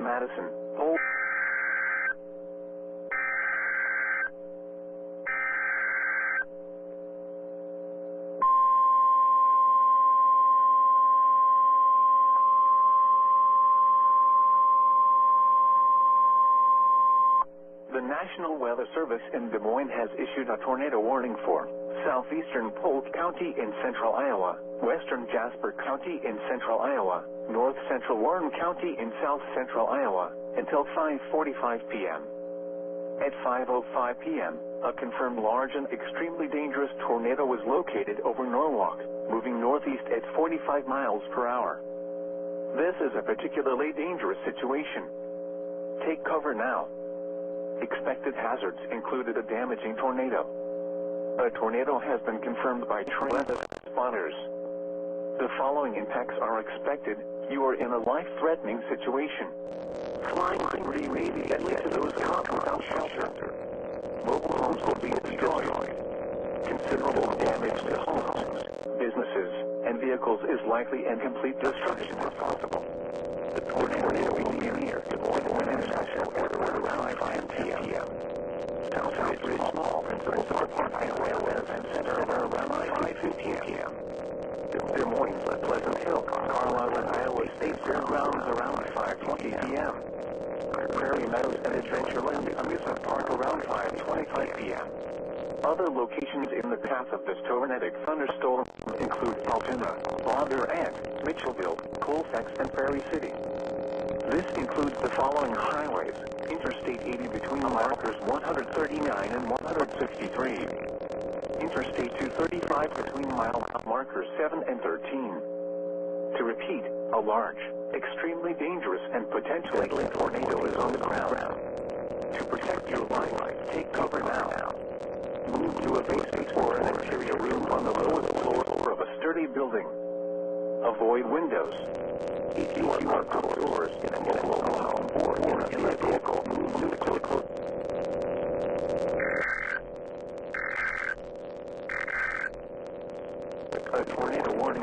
Madison. Hold. The National Weather Service in Des Moines has issued a tornado warning for southeastern Polk County in central Iowa, western Jasper County in central Iowa, north central Warren County in south central Iowa, until 5:45 p.m. At 5:05 p.m., a confirmed large and extremely dangerous tornado was located over Norwalk, moving northeast at 45 miles per hour. This is a particularly dangerous situation. Take cover now. Expected hazards included a damaging tornado. A tornado has been confirmed by weather spotters. The following impacts are expected. You are in a life-threatening situation. Flying debris may be deadly to those caught without shelter. Mobile homes will be destroyed. Considerable damage to homes, businesses, and vehicles is likely, and complete destruction is possible. The tornado will be near Des Moines International Airport around 5 p.m. Southbridge Mall, Principal Park Highway, and Center around 5 p.m. Des Moines, Pleasant Hill, Carlisle, and Iowa State Fairgrounds around 5:20 p.m. Prairie Meadows and Adventureland Amusement Park around 5:25 p.m. Other locations in the path of this tornadic thunderstorm include Altoona, Lauder, and Mitchellville, Colfax, and Prairie City. This includes the following highways: Interstate 80 between markers 139 and 163. Interstate 235 between mile markers 7 and 13. To repeat, a large, extremely dangerous, and potentially deadly tornado is on the ground. To protect your life, take cover now. Move to a basement or an interior room on the lowest floor of a sturdy building. Avoid windows. If you are outdoors in a mobile home or in a vehicle, move to a close